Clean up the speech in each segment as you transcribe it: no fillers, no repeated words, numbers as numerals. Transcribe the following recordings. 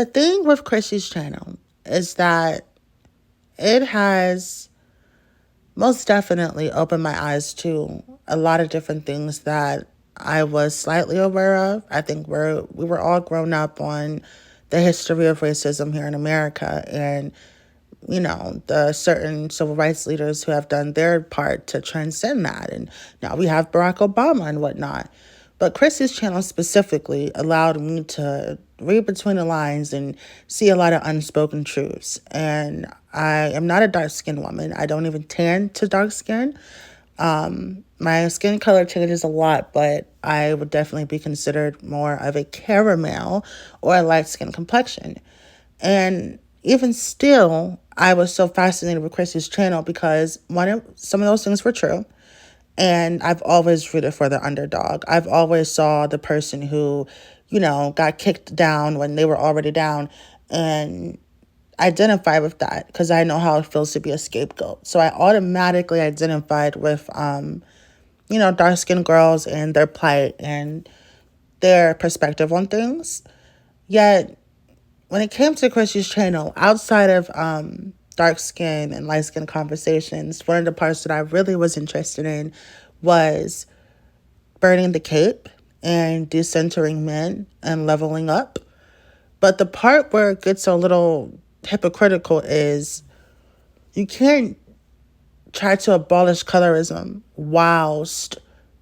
The thing with Chrissy's channel is that it has most definitely opened my eyes to a lot of different things that I was slightly aware of. I think we were all grown up on the history of racism here in America, and the certain civil rights leaders who have done their part to transcend that. And now we have Barack Obama and whatnot. But Chrissy's channel specifically allowed me to read between the lines and see a lot of unspoken truths. And I am not a dark-skinned woman. I don't even tan to dark skin. My skin color changes a lot, but I would definitely be considered more of a caramel or a light skin complexion. And even still, I was so fascinated with Chrissy's channel because some of those things were true. And I've always rooted for the underdog. I've always saw the person who, got kicked down when they were already down, and identify with that because I know how it feels to be a scapegoat. So I automatically identified with, dark-skinned girls and their plight and their perspective on things. Yet, when it came to Chrissy's channel, outside of dark skin and light skin conversations, one of the parts that I really was interested in was burning the cape and decentering men and leveling up. But the part where it gets a little hypocritical is you can't try to abolish colorism whilst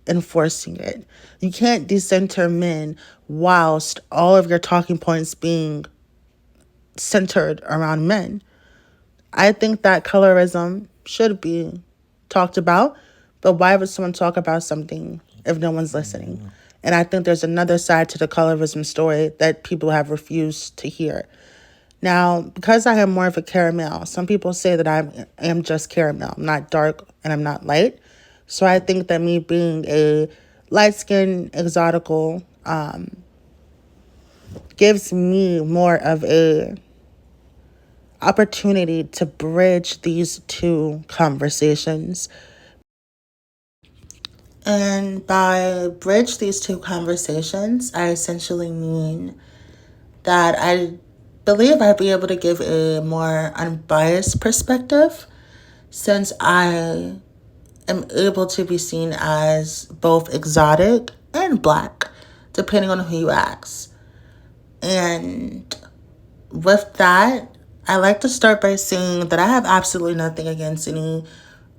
enforcing it. You can't decenter men whilst all of your talking points being centered around men. I think that colorism should be talked about, but why would someone talk about something if no one's listening? And I think there's another side to the colorism story that people have refused to hear. Now, because I am more of a caramel, some people say that I am just caramel. I'm not dark and I'm not light. So I think that me being a light-skinned exotical gives me more of a opportunity to bridge these two conversations. And by bridge these two conversations, I essentially mean that I believe I'd be able to give a more unbiased perspective since I am able to be seen as both exotic and black, depending on who you ask. And with that, I like to start by saying that I have absolutely nothing against any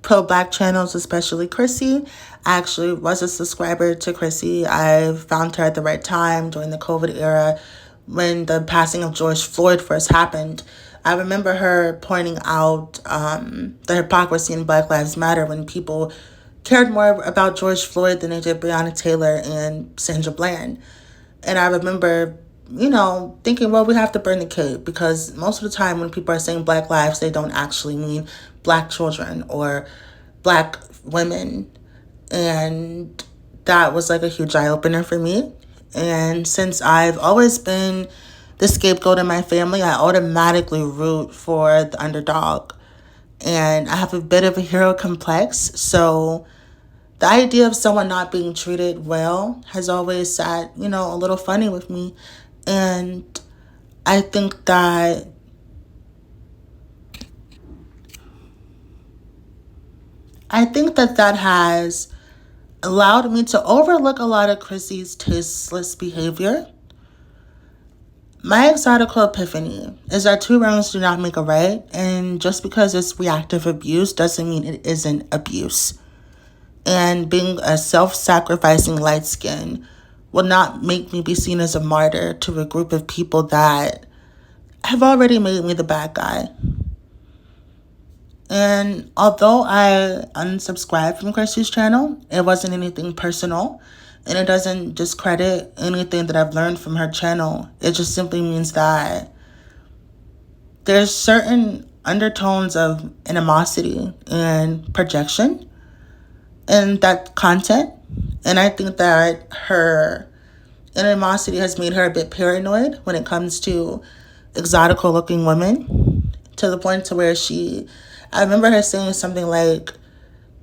pro-black channels, especially Chrissy. I actually was a subscriber to Chrissy. I found her at the right time during the COVID era when the passing of George Floyd first happened. I remember her pointing out the hypocrisy in Black Lives Matter when people cared more about George Floyd than they did Breonna Taylor and Sandra Bland. And I remember thinking, well, we have to burn the cape because most of the time when people are saying Black lives, they don't actually mean Black children or Black women. And that was like a huge eye-opener for me. And since I've always been the scapegoat in my family, I automatically root for the underdog. And I have a bit of a hero complex, so the idea of someone not being treated well has always sat, a little funny with me. And I think that that has allowed me to overlook a lot of Chrissy's tasteless behavior. My exotical epiphany is that two wrongs do not make a right, and just because it's reactive abuse doesn't mean it isn't abuse. And being a self-sacrificing light skin will not make me be seen as a martyr to a group of people that have already made me the bad guy. And although I unsubscribed from Chrissy's channel, it wasn't anything personal, and it doesn't discredit anything that I've learned from her channel. It just simply means that there's certain undertones of animosity and projection in that content. And I think that her animosity has made her a bit paranoid when it comes to exotical looking women, to the point to where I remember her saying something like,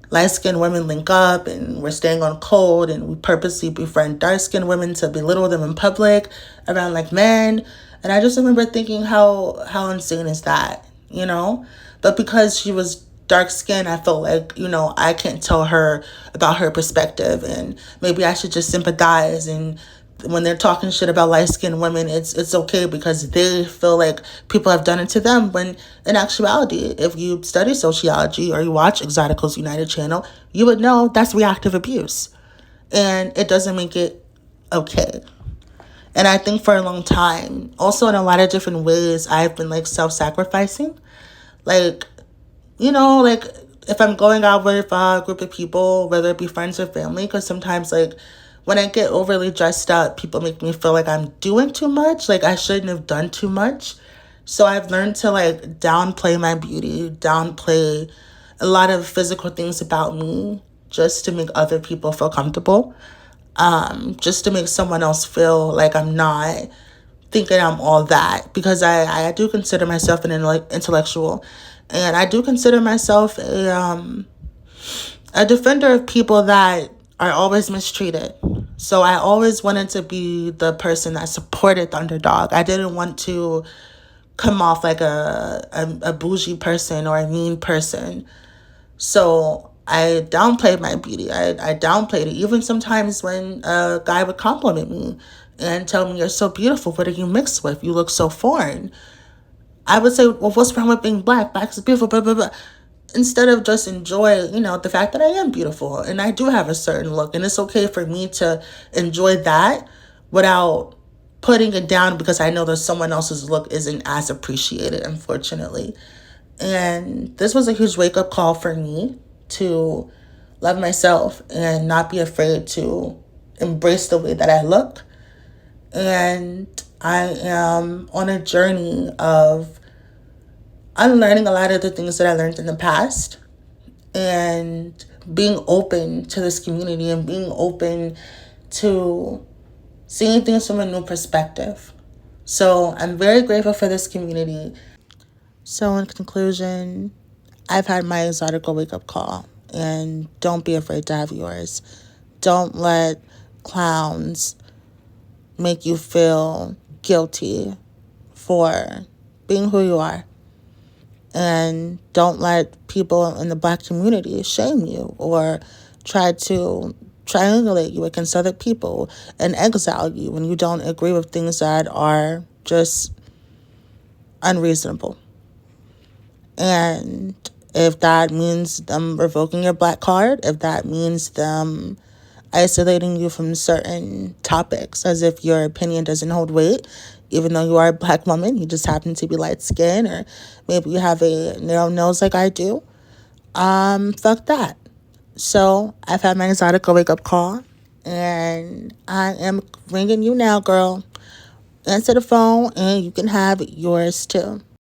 light-skinned women link up and we're staying on code and we purposely befriend dark-skinned women to belittle them in public around like men. And I just remember thinking, how insane is that, you know? But because she was dark skinned, I felt like, I can't tell her about her perspective, and maybe I should just sympathize. And when they're talking shit about light skinned women, it's okay because they feel like people have done it to them. When in actuality, if you study sociology or you watch Exotical's United channel, you would know that's reactive abuse. And it doesn't make it okay. And I think for a long time, also in a lot of different ways, I've been like self-sacrificing. Like, like if I'm going out with a group of people, whether it be friends or family, because sometimes like when I get overly dressed up, people make me feel like I'm doing too much, like I shouldn't have done too much. So I've learned to like downplay my beauty, downplay a lot of physical things about me just to make other people feel comfortable, just to make someone else feel like I'm not thinking I'm all that, because I do consider myself an intellectual, and I do consider myself a defender of people that are always mistreated. So I always wanted to be the person that supported the underdog. I didn't want to come off like a bougie person or a mean person. So I downplayed my beauty. I downplayed it. Even sometimes when a guy would compliment me and tell me, "You're so beautiful. What are you mixed with? You look so foreign." I would say, "Well, what's wrong with being black? Black is beautiful, blah, blah, blah." Instead of just enjoy, the fact that I am beautiful and I do have a certain look. And it's okay for me to enjoy that without putting it down because I know that someone else's look isn't as appreciated, unfortunately. And this was a huge wake up call for me to love myself and not be afraid to embrace the way that I look. And I am on a journey of unlearning a lot of the things that I learned in the past and being open to this community and being open to seeing things from a new perspective. So I'm very grateful for this community. So in conclusion, I've had my Exotical wake up call, and don't be afraid to have yours. Don't let clowns make you feel guilty for being who you are. And don't let people in the Black community shame you or try to triangulate you against other people and exile you when you don't agree with things that are just unreasonable. And if that means them revoking your Black card, if that means them isolating you from certain topics as if your opinion doesn't hold weight, even though you are a Black woman, you just happen to be light skinned, or maybe you have a narrow nose like I do, fuck that. So I've had my Exotical wake up call, and I am ringing you now, girl. Answer the phone and you can have yours too.